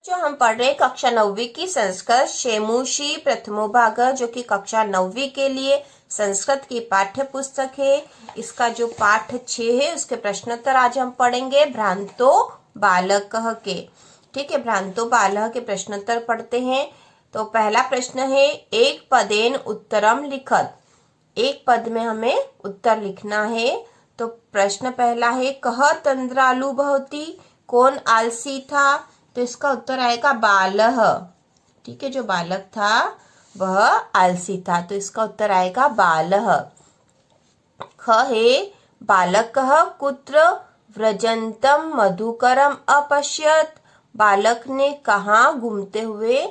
जो हम पढ़ रहे कक्षा 9वीं की संस्कृत शेमुशी प्रथमो भाग, जो कि कक्षा 9वीं के लिए संस्कृत की पाठ्य पुस्तक है। इसका जो पाठ 6 है उसके प्रश्नोत्तर आज हम पढ़ेंगे भ्रांतो बालकः के। ठीक है, भ्रांतो बालः के प्रश्नोत्तर पढ़ते हैं। तो पहला प्रश्न है, एक पदेन उत्तरम लिखत। एक पद में हमें उत्तर लिखना है। तो प्रश्न पहला है, कह तंद्रालु भवती, कौन आलसी था? तो इसका उत्तर आएगा बालः। ठीक है, जो बालक था वह आलसी था, तो इसका उत्तर आएगा बालः। ख है, बालकः कुत्र व्रजंतम मधुकरम अपश्यत। बालक ने कहाँ घूमते हुए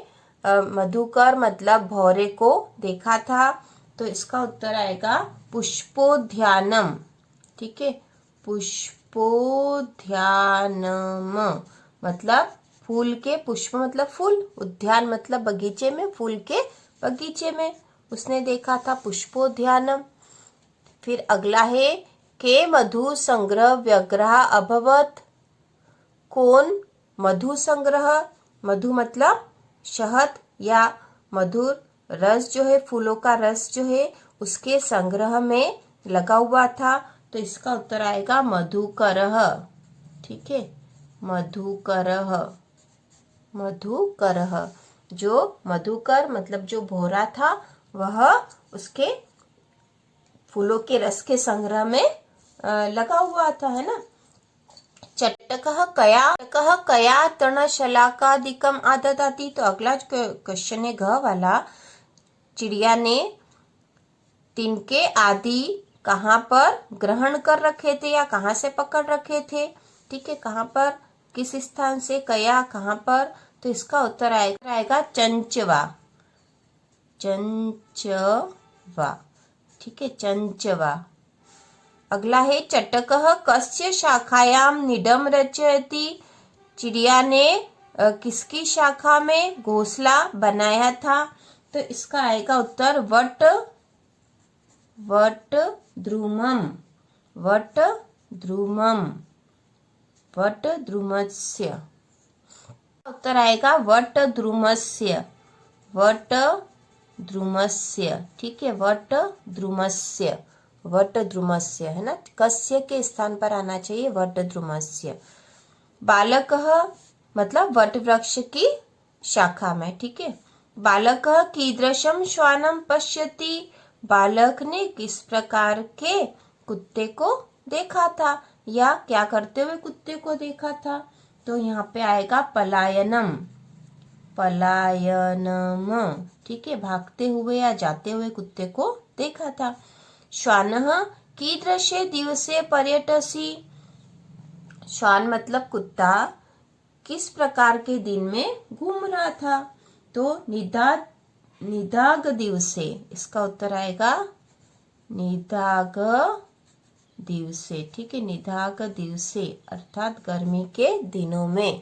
मधुकर मतलब भौरे को देखा था? तो इसका उत्तर आएगा पुष्पोद्यानम। ठीक है, पुष्पोद्यानम मतलब फूल के, पुष्प मतलब फूल, उद्यान मतलब बगीचे में, फूल के बगीचे में उसने देखा था, पुष्पोद्यानम। फिर अगला है, के मधु संग्रह व्यग्रह अभवत। कौन मधु संग्रह, मधु मतलब शहद या मधुर रस जो है, फूलों का रस जो है उसके संग्रह में लगा हुआ था? तो इसका उत्तर आएगा मधुकरः। ठीक है, मधुकरः। मधुकरः, जो मधुकर मतलब जो भौरा था वह उसके फूलों के रस के संग्रह में लगा हुआ था, है ना। चटकः कया तृणशलाकादिकम आददाति। तो अगला क्वेश्चन है घ वाला, चिड़िया ने तिनके आदि कहाँ पर ग्रहण कर रखे थे या कहाँ से पकड़ रखे थे? ठीक है, कहाँ पर, किस स्थान से, कया कहाँ पर? तो इसका उत्तर आएगा चंचवा। चंचवा। ठीक है, चंचवा। अगला है, चटकः कस्य शाखायाम निडम रचयति। चिड़िया ने किसकी शाखा में घोंसला बनाया था? तो इसका आएगा उत्तर वट ध्रुमम। वट ध्रुमम, वट ध्रुमस्य। उत्तर आएगा वट ध्रुमस्य। वट ध्रुमस्य। ठीक है, वट ध्रुमस्य, वट ध्रुमस्य, है ना, कस्य के स्थान पर आना चाहिए, वट ध्रुमस्य। बालकः मतलब वट वृक्ष की शाखा में। ठीक है, बालकः कीदृशम श्वानम पश्यति। बालक ने किस प्रकार के कुत्ते को देखा था या क्या करते हुए कुत्ते को देखा था? तो यहाँ पे आएगा पलायनम। पलायनम। ठीक है, भागते हुए या जाते हुए कुत्ते को देखा था। श्वानः कीदृशे दिवसे पर्यटसी। श्वान मतलब कुत्ता किस प्रकार के दिन में घूम रहा था? तो निदाग दिवसे। इसका उत्तर आएगा निदाग दिवसे। ठीक है, निदाग दिवसे अर्थात गर्मी के दिनों में,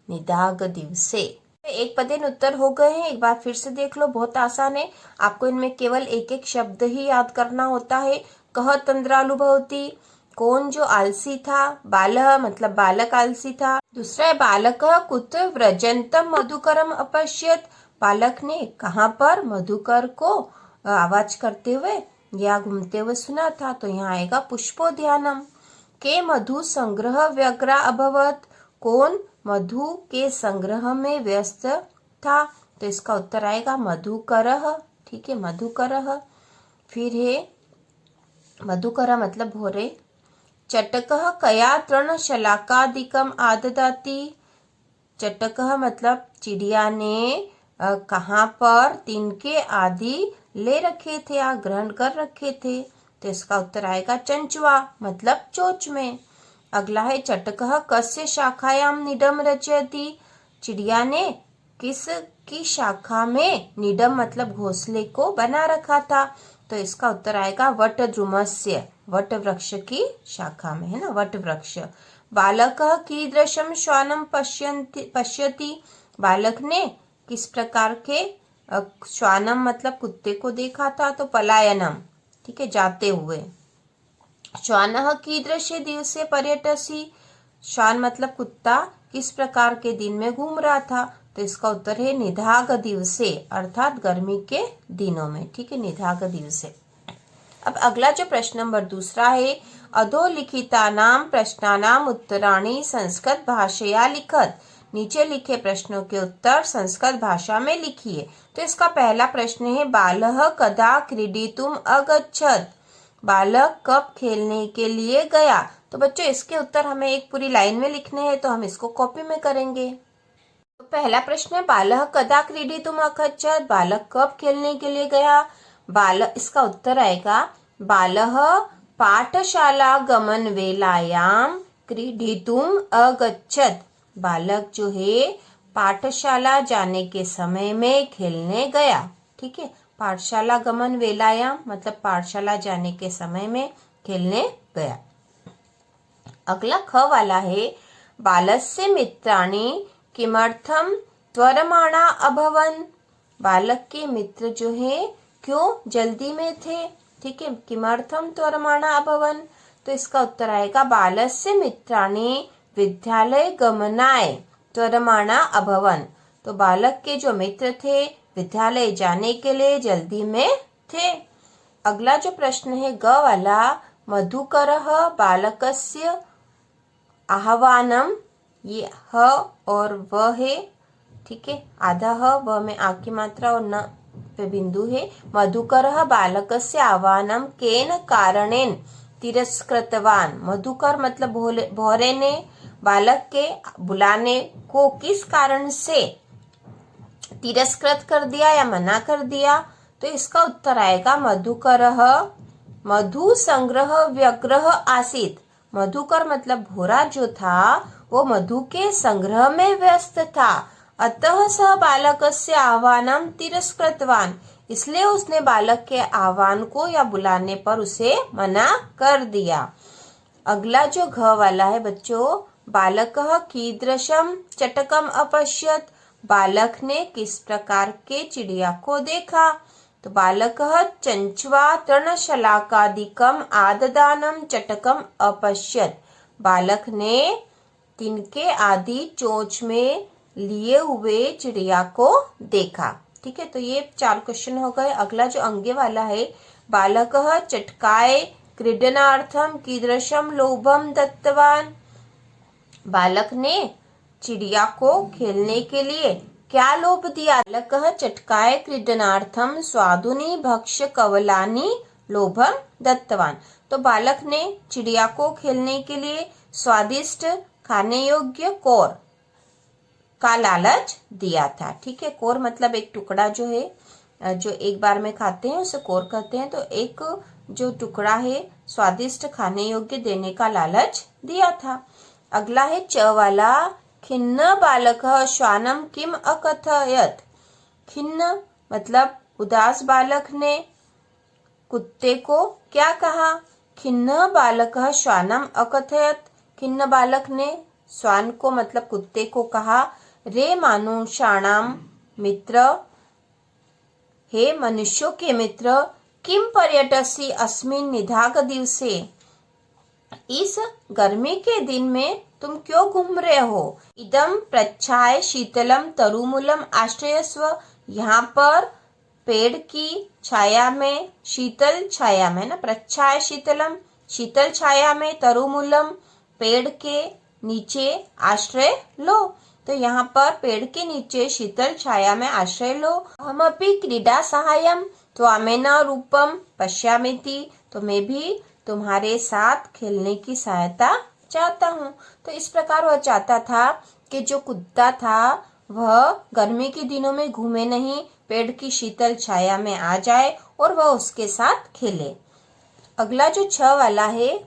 निदाग दिवसे। एक पदेन उत्तर हो गए हैं, एक बार फिर से देख लो, बहुत आसान है। आपको इनमें केवल एक एक शब्द ही याद करना होता है। कह तंद्रालु भवती, कौन जो आलसी था? बालः मतलब बालक आलसी था। दूसरा है, बालकः कुत्र व्रजंतम मधुकरम अपश्यत। बालक ने कहाँ पर मधुकर को आवाज करते हुए या घूमते हुए सुना था? तो यहाँ आएगा पुष्पोद्यानम। के मधु संग्रह व्यग्रा अभवत। कौन मधु के संग्रह में व्यस्त था? तो इसका उत्तर आएगा मधुकरः। ठीक है, मधुकरः। फिर है मधुकर मतलब भोरे। चटकः कया तृणशलाकादिकम आददाति। चटकः मतलब चिड़िया ने कहाँ पर तिनके आदि ले रखे थे या ग्रहण कर रखे थे? तो इसका उत्तर आएगा चंचवा मतलब चोंच में। अगला है, चटकः कस्य शाखायाम निडम रचयति। चिड़िया ने किस की शाखा में निडम मतलब घोंसले को बना रखा था? तो इसका उत्तर आएगा वट ध्रुमस्य, वट वृक्ष की शाखा में, है ना, वट वृक्ष। बालकः कीदृशम श्वानम पश्यति। बालक ने किस प्रकार के श्वानम मतलब कुत्ते को देखा था? तो पलायनम। ठीक है, जाते हुए। श्वानः कीदृशे दिवसे पर्यटसी। श्वान मतलब कुत्ता किस प्रकार के दिन में घूम रहा था? तो इसका उत्तर है निधाग दिवसे, अर्थात गर्मी के दिनों में। ठीक है, निधाग दिवसे। अब अगला जो प्रश्न नंबर दूसरा है, अधोलिखितानां प्रश्नानां उत्तराणि संस्कृत भाषया लिखत। नीचे लिखे प्रश्नों के उत्तर संस्कृत भाषा में लिखिए। तो इसका पहला प्रश्न है, बालः कदा क्रीडितुम् अगच्छत्। बालक कब खेलने के लिए गया। तो बच्चों इसके उत्तर हमें एक पूरी लाइन में लिखने हैं, तो हम इसको कॉपी में करेंगे। तो पहला प्रश्न है, बालः कदा क्रीडितुम् अगच्छत्। बालक कब खेलने के लिए गया। बालक, इसका उत्तर आएगा बालः पाठशाला गमन वेलायाम क्रीडितुम् अगच्छत्। बालक जो है पाठशाला जाने के समय में खेलने गया। ठीक है, पाठशाला गमन वेलायाम मतलब पाठशाला जाने के समय में खेलने गया। अगला ख वाला है, बालस्य मित्राणि किमर्थम त्वरमाणा अभवन्। बालक के मित्र जो है क्यों जल्दी में थे। ठीक है, किमर्थम त्वरमाणा अभवन्। तो इसका उत्तर आएगा बालस्य मित्राणि विद्यालय गमनाय त्वरमाणा अभवन्। तो बालक के जो मित्र थे विद्यालय जाने के लिए जल्दी में थे। अगला जो प्रश्न है ग वाला, मधुकरः बालकस्य आह्वानम। ये ह और व है। ठीक है, आधा ह, व में आ की मात्रा और न पे बिंदु है। मधुकरः बालकस्य आह्वानम केन कारणेन तिरस्कृतवान। मधुकर मतलब भौरे ने बालक के बुलाने को किस कारण से तिरस्कृत कर दिया या मना कर दिया। तो इसका उत्तर आएगा मधुकरः मधु संग्रह व्यग्रह आसीत। मधुकर मतलब भोरा जो था वो मधु के संग्रह में व्यस्त था। अतः सह बालकस्य आह्वानम तिरस्कृतवान। इसलिए उसने बालक के आह्वान को या बुलाने पर उसे मना कर दिया। अगला जो घ वाला है बच्चों, बालकः कीदृशम चटकम अपश्यत। बालक ने किस प्रकार के चिड़िया को देखा। तो बालकः चंचवा तृणशलाकादिकम आददानम चटकम अपश्यत। बालक ने तिनके आदि चोंच में लिए हुए चिड़िया को देखा। ठीक है, तो ये 4 क्वेश्चन हो गए। अगला जो अंगे वाला है, बालकः चटकाय क्रीडनार्थम कीदृशम लोभम दत्तवान। बालक ने चिड़िया को खेलने के लिए क्या लोभ दिया। बालकः चटकाय क्रीडनार्थम स्वादुनि भक्ष्य कवलानि लोभम दत्तवान। तो बालक ने चिड़िया को खेलने के लिए स्वादिष्ट खाने योग्य कोर का लालच दिया था। ठीक है, कोर मतलब एक टुकड़ा जो है जो एक बार में खाते हैं उसे कोर कहते हैं। तो एक जो टुकड़ा है स्वादिष्ट खाने योग्य देने का लालच दिया था। अगला है च वाला, खिन्न बालकः श्वानम किम अकथयत। खिन्न मतलब उदास बालक ने कुत्ते को क्या कहा। खिन्न बालकः श्वानम अकथयत। खिन्न बालक ने श्वान को मतलब कुत्ते को कहा, रे मानुषाणाम मित्र, हे मनुष्यों के मित्र, किम पर्यटसी अस्मिन् निधाग दिवसे। इस गर्मी के दिन में तुम क्यों घूम रहे हो। इदम प्रच्छाय शीतलम तरुमूलम आश्रयस्व। यहाँ पर पेड़ की छाया में, शीतल छाया में ना, प्रच्छाय शीतलम शीतल छाया में, तरुमूलम पेड़ के नीचे आश्रय लो। तो यहाँ पर पेड़ के नीचे शीतल छाया में आश्रय लो। हमपि क्रीडा सहायम त्वामेन रूपम पश्यामिति। तो मैं भी तुम्हारे साथ खेलने की सहायता चाहता हूँ। तो इस प्रकार वह चाहता था कि जो कुत्ता था वह गर्मी के दिनों में घूमे नहीं, पेड़ की शीतल छाया में आ जाए और वह उसके साथ खेले। अगला जो छ वाला है,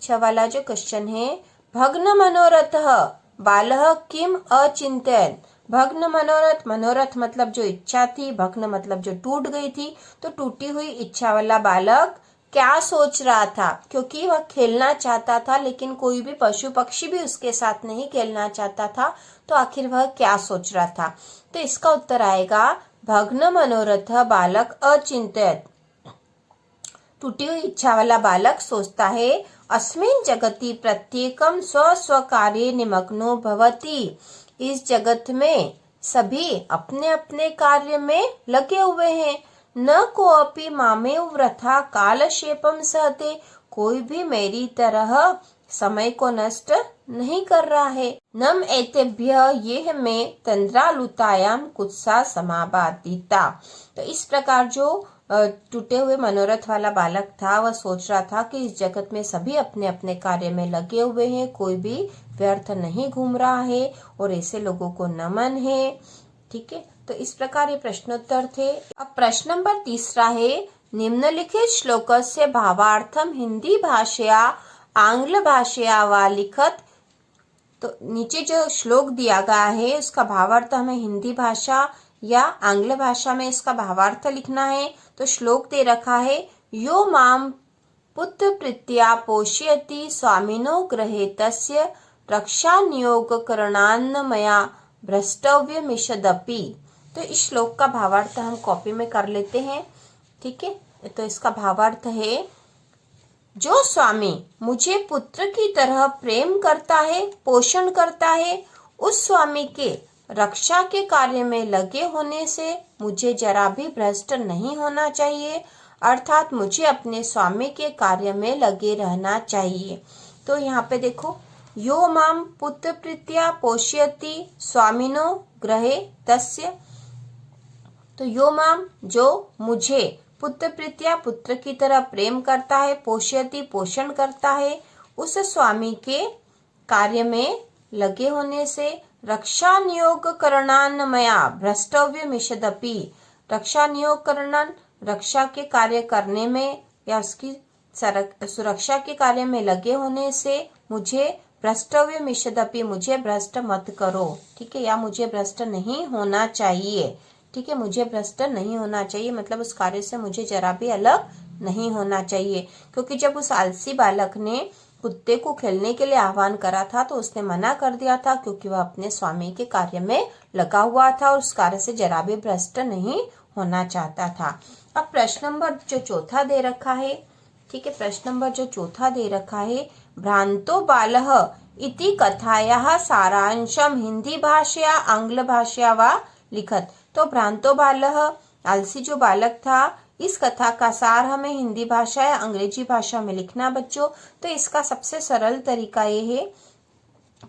छ वाला जो क्वेश्चन है, भग्न मनोरथः बालः किम अचिंतयत्। भग्न मनोरथ, मनोरथ मतलब जो इच्छा थी, भग्न मतलब जो टूट गई थी। तो टूटी हुई इच्छा वाला बालक क्या सोच रहा था, क्योंकि वह खेलना चाहता था लेकिन कोई भी पशु पक्षी भी उसके साथ नहीं खेलना चाहता था। तो आखिर वह क्या सोच रहा था। तो इसका उत्तर आएगा भग्न मनोरथ बालक अचिंतयत्। टूटी हुई इच्छा वाला बालक सोचता है, अस्मिन् जगति प्रत्येकम स्व स्व कार्ये निमग्नो भवति। इस जगत में सभी अपने अपने कार्य में लगे हुए हैं। न कोऽपि मामेव वृथा कालक्षेपम सहते, कोई भी मेरी तरह समय को नष्ट नहीं कर रहा है। नम एतेभ्य ये में तंद्रालुतायाम कुत्सा समाबादिता। तो इस प्रकार जो टूटे हुए मनोरथ वाला बालक था वह सोच रहा था कि इस जगत में सभी अपने अपने कार्य में लगे हुए हैं, कोई भी व्यर्थ नहीं घूम रहा है और ऐसे लोगों को नमन है। ठीक है, तो इस प्रकार ये प्रश्नोत्तर थे। अब प्रश्न नंबर 3 है, निम्नलिखित श्लोकस्य भावार्थम हिंदी भाषया आंग्ल भाषया वा लिखत। तो नीचे जो श्लोक दिया गया है उसका भावार्थ हमें हिंदी भाषा या आंग्ल भाषा में इसका भावार्थ लिखना है। तो श्लोक दे रखा है, यो माम पुत्र प्रीत्या पोषयति स्वामिनो गृहे तस्य रक्षा नियोग करणान्न मया भ्रष्टव्य मिषदपि। तो इस श्लोक का भावार्थ हम कॉपी में कर लेते हैं। ठीक है, तो इसका भावार्थ है, जो स्वामी मुझे पुत्र की तरह प्रेम करता है, पोषण करता है, उस स्वामी के रक्षा के कार्य में लगे होने से मुझे जरा भी भ्रष्ट नहीं होना चाहिए, अर्थात मुझे अपने स्वामी के कार्य में लगे रहना चाहिए। तो यहाँ पे देखो, यो माम पुत्र प्रीत्या पोषयति स्वामिनो गृहे तस्य। तो यो माम जो मुझे पुत्र प्रीत्या पुत्र की तरह प्रेम करता है, पोषयति पोषण करता है, उस स्वामी के कार्य में लगे होने से रक्षा नियोग करणान मया भ्रष्टव्य मिषदपि। रक्षा नियोग करणान रक्षा के कार्य करने में या उसकी सुरक्षा के कार्य में लगे होने से मुझे भ्रष्टव्य मिषदपि, मुझे भ्रष्ट मत करो। ठीक है, या मुझे भ्रष्ट नहीं होना चाहिए। ठीक है, मुझे भ्रष्ट नहीं होना चाहिए मतलब उस कार्य से मुझे जरा भी अलग नहीं होना चाहिए। क्योंकि जब उस आलसी बालक ने कुत्ते को खेलने के लिए आह्वान करा था तो उसने मना कर दिया था, क्योंकि वह अपने स्वामी के कार्य में लगा हुआ था और उस कार्य से जरा भी भ्रष्ट नहीं होना चाहता था। अब प्रश्न नंबर जो चौथा दे रखा है, ठीक है, प्रश्न नंबर जो चौथा दे रखा है, भ्रांतो बालः इति कथायाः सारांशम हिंदी भाषया आंग्ल भाषया वा लिखत। तो भ्रांतो बालः आलसी जो बालक था, इस कथा का सार हमें हिंदी भाषा या अंग्रेजी भाषा में लिखना बच्चों। तो इसका सबसे सरल तरीका ये है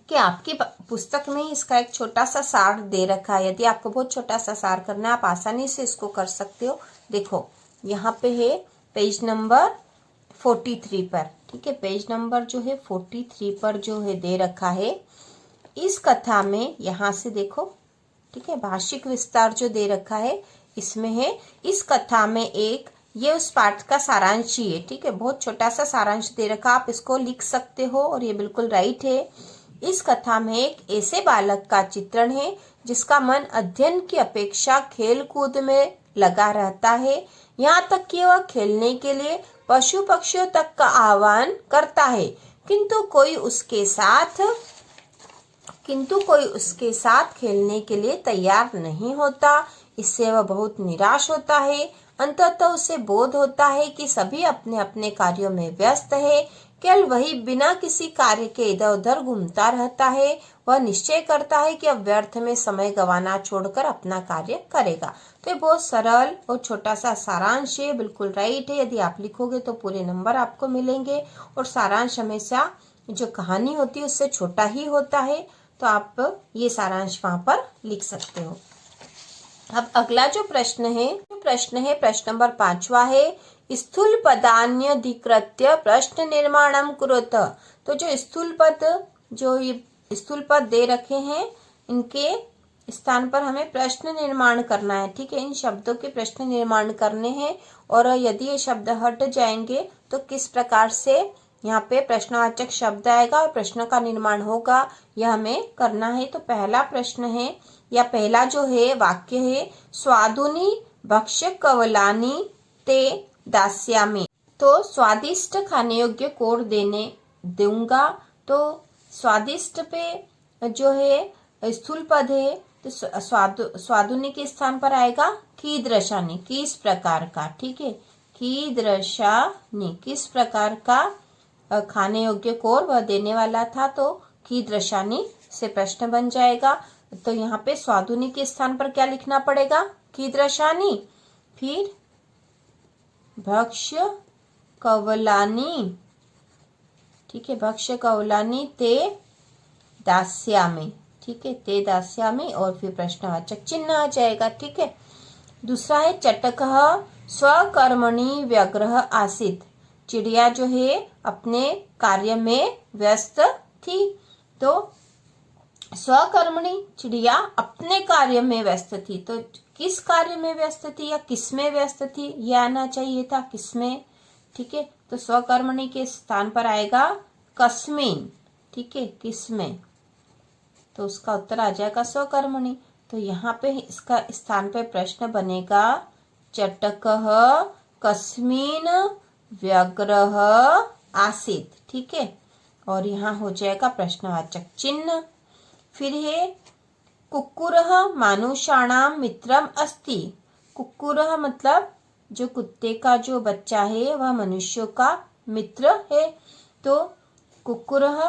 कि आपकी पुस्तक में इसका एक छोटा सा सार दे रखा है। यदि आपको बहुत छोटा सा सार करना है आप आसानी से इसको कर सकते हो। देखो यहाँ पे है पेज नंबर 43 पर। ठीक है, पेज नंबर जो है 43 पर जो है दे रखा है। इस कथा में यहाँ से देखो, ठीक है, भाषिक विस्तार जो दे रखा है इसमें है, इस कथा में एक ये उस पाठ का सारांश ही है। ठीक है, बहुत छोटा सा सारांश दे रखा, आप इसको लिख सकते हो और ये बिल्कुल राइट है। इस कथा में एक ऐसे बालक का चित्रण है जिसका मन अध्ययन की अपेक्षा खेल कूद में लगा रहता है, यहाँ तक कि वह खेलने के लिए पशु पक्षियों तक का आह्वान करता है, किंतु कोई उसके साथ खेलने के लिए तैयार नहीं होता। इससे वह बहुत निराश होता है। अंततः उसे बोध होता है कि सभी अपने अपने कार्यों में व्यस्त है, केवल वही बिना किसी कार्य के इधर उधर घूमता रहता है। वह निश्चय करता है कि अब व्यर्थ में समय गंवाना छोड़कर अपना कार्य करेगा। तो ये बहुत सरल और छोटा सा सारांश है, बिल्कुल राइट है। यदि आप लिखोगे तो पूरे नंबर आपको मिलेंगे और सारांश हमेशा जो कहानी होती है उससे छोटा ही होता है, तो आप ये सारांश वहां पर लिख सकते हो। अब अगला जो प्रश्न है प्रश्न नंबर 5वां है, स्थूल पदान्यधिकृत्य प्रश्न निर्माणम कुरुत। तो जो स्थूल पद दे रखे हैं इनके स्थान पर हमें प्रश्न निर्माण करना है। ठीक है, इन शब्दों के प्रश्न निर्माण करने हैं और यदि ये शब्द हट जाएंगे तो किस प्रकार से यहाँ पे प्रश्नवाचक शब्द आएगा और प्रश्न का निर्माण होगा, यह हमें करना है। तो पहला प्रश्न है या पहला जो है वाक्य है, स्वादुनी भक्ष्य कवलानी ते दास्यामी। तो स्वादिष्ट खाने योग्य कोर दूंगा। तो स्वादिष्ट पे जो है स्थूल पद है, तो स्वादुनी के स्थान पर आएगा कीदृशानी, किस प्रकार का। ठीक है, कीदृशानी किस प्रकार का खाने योग्य कोर वह देने वाला था, तो कीदृशानी से प्रश्न बन जाएगा। तो यहाँ पे स्वादुनी के स्थान पर क्या लिखना पड़ेगा? कीदृशानि। फिर भक्ष्य कवलानि, ठीक है, भक्ष्य कवलानि ते दास्यामि, ठीक है, ते दास्यामि, और फिर प्रश्नवाचक चिन्ह आ जाएगा, ठीक है। दूसरा है चटकः स्वकर्मणि व्यग्रः आसीत्। चिड़िया जो है अपने कार्य में व्यस्त थी। तो स्वकर्मणि, चिड़िया अपने कार्य में व्यस्त थी, तो किस कार्य में व्यस्त थी या किस में व्यस्त थी, ये आना चाहिए था, किसमें, ठीक है। तो स्वकर्मणि के स्थान पर आएगा कस्मिन, ठीक है, किसमें, तो उसका उत्तर आ जाएगा स्वकर्मणि। तो यहाँ पे इसका स्थान पे प्रश्न बनेगा चटकः कस्मिन व्यग्रः आसीत्, ठीक है, और यहाँ हो जाएगा प्रश्नवाचक चिन्ह। फिर है कुक्कुरः मानुषाणां मित्रम अस्ति। कुक्कुरः मतलब जो कुत्ते का जो बच्चा है वह मनुष्यों का मित्र है। तो कुक्कुरः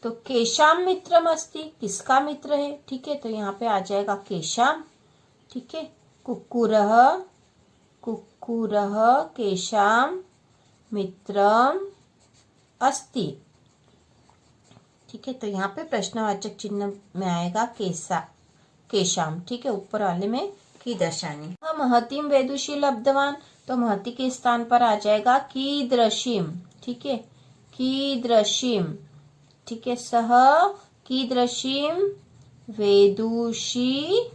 तो केशाम मित्रम अस्ति, किसका मित्र है, ठीक है, तो यहाँ पे आ जाएगा केशाम, ठीक है। कुक्कुरः केशाम मित्रम अस्ति, ठीक है, तो यहाँ पे प्रश्नवाचक चिन्ह में आएगा केशाम, ठीक है, ऊपर वाले में कीदृशानि। महतीम वेदुषी लब्धवान, तो महती के स्थान पर आ जाएगा कीदृशीम, ठीक है, कीदृशीम, ठीक है, सह कीदृशीम वेदुषी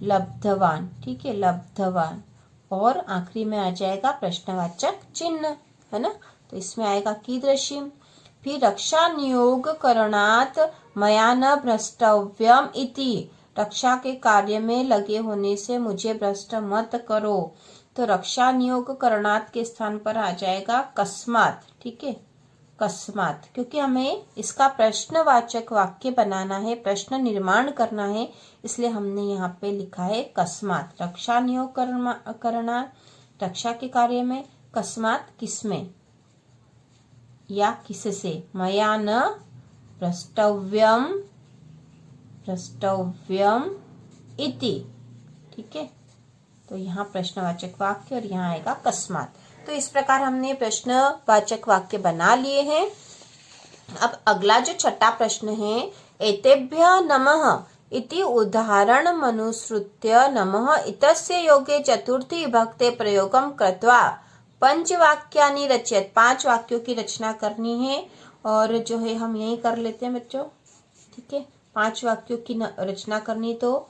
लब्धवान, ठीक है, लब्धवान, और आखिरी में आ जाएगा प्रश्नवाचक चिन्ह, है ना। तो इसमें आएगा कीदृशीम। फिर रक्षा नियोग करणात् मया न भ्रष्टव्यम इति। रक्षा के कार्य में लगे होने से मुझे भ्रष्ट मत करो। तो रक्षा नियोग करणात् के स्थान पर आ जाएगा कस्मात्, ठीक है, कस्मात्, क्योंकि हमें इसका प्रश्नवाचक वाक्य बनाना है, प्रश्न निर्माण करना है, इसलिए हमने यहाँ पे लिखा है कस्मात्। रक्षा नियोग करना, रक्षा के कार्य में, कस्मात् किसमें या किससे, मया न भ्रष्टव्यम इति, ठीक है। तो यहाँ प्रश्नवाचक वाक्य और यहाँ आएगा कस्मात्। तो इस प्रकार हमने प्रश्नवाचक वाक्य बना लिए हैं। अब अगला जो छठा प्रश्न है, एतेभ्यः नमः इति उदाहरण मनुसृत्य नमः इतस्य योगे चतुर्थी विभक्ते प्रयोगम कृत्वा पंचवाक्यानि रचयत। 5 वाक्यों की रचना करनी है, और जो है हम यही कर लेते हैं बच्चों, ठीक है। 5 वाक्यों की रचना करनी, तो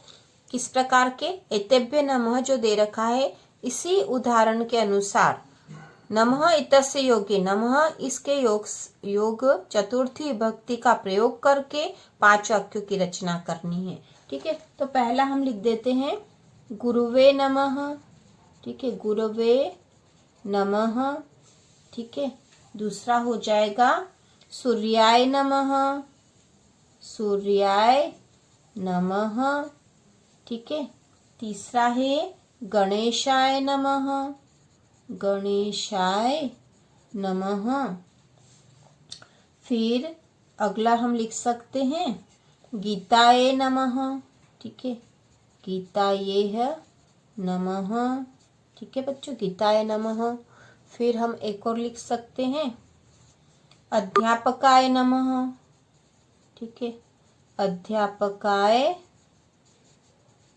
किस प्रकार के, एतेभ्य नमः जो दे रखा है इसी उदाहरण के अनुसार नमः इतस्य योगे, नमः इसके योग चतुर्थी विभक्ति का प्रयोग करके 5 वाक्यों की रचना करनी है, ठीक है। तो पहला हम लिख देते हैं गुरुवे नमः, ठीक है, गुरुवे नमः, ठीक है। दूसरा हो जाएगा सूर्याय नमः, सूर्याय नमः, ठीक है। तीसरा है गणेशाय नमः, गणेशाय नमः। फिर अगला हम लिख सकते हैं गीताय नमः, ठीक है, गीताय नमः, ठीक है बच्चों, गीताय नमः। फिर हम एक और लिख सकते हैं अध्यापकाय नमः, ठीक है, अध्यापकाय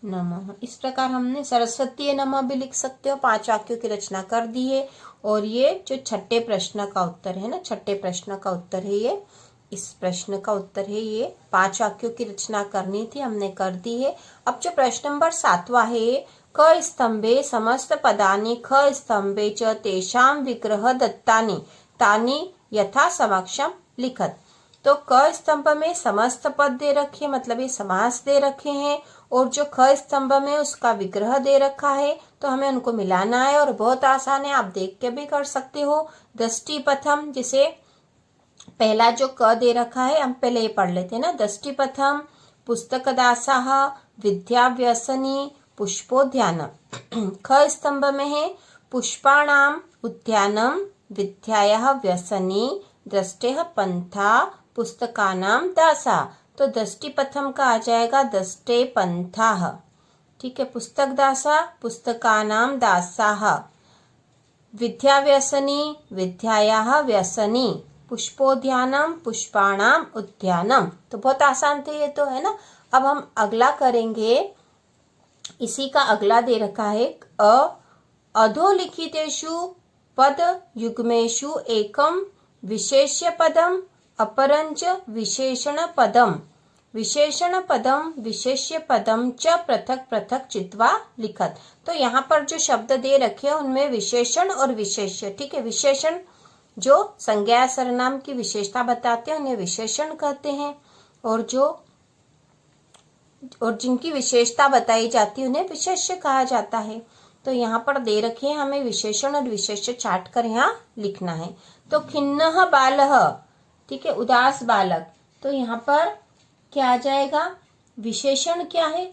नमः। इस प्रकार हमने सरस्वती नमः भी लिख सकते हो। 5 वाक्यों की रचना कर दी है, और ये जो छठे प्रश्न का उत्तर है ना, छठे प्रश्न का उत्तर है ये, इस प्रश्न का उत्तर है ये। 5 वाक्यों की रचना करनी थी, हमने कर दी है। अब जो प्रश्न नंबर 7वां है, क स्तंभे समस्त पदानि ख स्तंभे च तेषां विग्रह दत्तानि तानि यथा समक्षम लिखत। तो क स्तंभ में समस्त पद दे रखे, मतलब ये समास दे रखे हैं, और जो ख स्तंभ में उसका विग्रह दे रखा है, तो हमें उनको मिलाना है, और बहुत आसान है, आप देख के भी कर सकते हो। दृष्टि प्रथम, जिसे पहला जो क दे रखा है हम पहले ये पढ़ लेते हैं ना। दृष्टि प्रथम पुस्तक दासः विद्याव्यसनी पुष्पोद्यानम। ख स्तंभ में है पुष्पाणाम उद्यानम विद्यायाः व्यसनी दृष्टेः पंथा पुस्तकानां दासा। तो दष्टिपथम का आ जाएगा दष्टे पंथाः। ठीक है, पुस्तक दासा पुस्तकानां दासाः, विद्याव्यसनी विद्यायाः व्यसनी, पुष्पोद्यानम पुष्पाणाम उद्यानम। तो बहुत आसान थे ये तो, है ना। अब हम अगला करेंगे, इसी का अगला दे रखा है अधोलिखितेषु पद युग्मेषु एकम विशेष्य पदम अपरंच विशेषण पदम, विशेषण पदम विशेष्य पदम च पृथक पृथक चित्वा लिखत। तो यहाँ पर जो शब्द दे रखे हैं उनमें विशेषण और विशेष्य, ठीक है, विशेषण जो संज्ञा सर्वनाम की विशेषता बताते हैं उन्हें विशेषण कहते हैं, और जिनकी विशेषता बताई जाती है उन्हें विशेष्य कहा जाता है। तो यहाँ पर दे रखे हैं, हमें विशेषण और विशेष्य चाट कर यहाँ लिखना है। तो खिन्नः बालः, ठीक है, उदास बालक। तो यहाँ पर क्या आ जाएगा, विशेषण क्या है,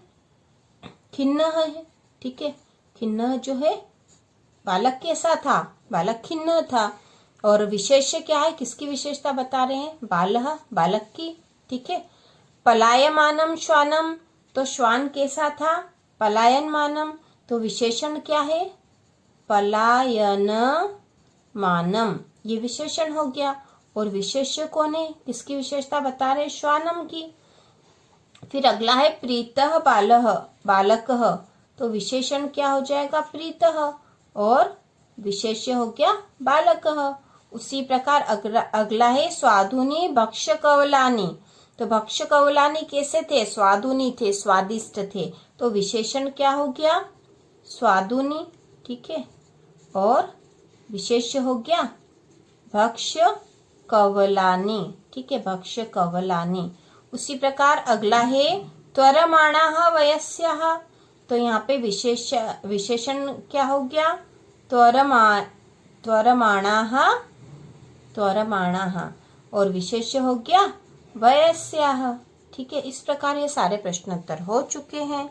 खिन्नः है। ठीक है, खिन्नः जो है बालक कैसा था, बालक खिन्न था। और विशेष्य क्या है, किसकी विशेषता बता रहे हैं, बालः, बालक की। ठीक है, पलायमानम श्वानम, तो श्वान कैसा था, पलायनमानम। तो विशेषण क्या है, पलायन मानम, ये विशेषण हो गया। और विशेष्य कौन है, किसकी विशेषता बता रहे, श्वानम की। फिर अगला है प्रीतः बालः, बालकः। तो विशेषण क्या हो जाएगा, प्रीतः, और विशेष्य हो गया बालकः। उसी प्रकार अगला है स्वादुनी भक्ष्य कवलानी। तो भक्ष्य कवलानी कैसे थे, स्वादुनी थे, स्वादिष्ट थे। तो विशेषण क्या हो गया, स्वादुनी। ठीक है, और विशेष्य हो गया भक्ष्य कवलानी। ठीक है, भक्ष्य कवलानी। उसी प्रकार अगला है त्वरमाणाः वयस्याः। तो यहाँ पे विशेषण क्या हो गया, त्वरमाणाः, त्वरमाणाः, और विशेष्य हो गया वयस्याः। ठीक है, इस प्रकार ये सारे प्रश्नोत्तर हो चुके हैं।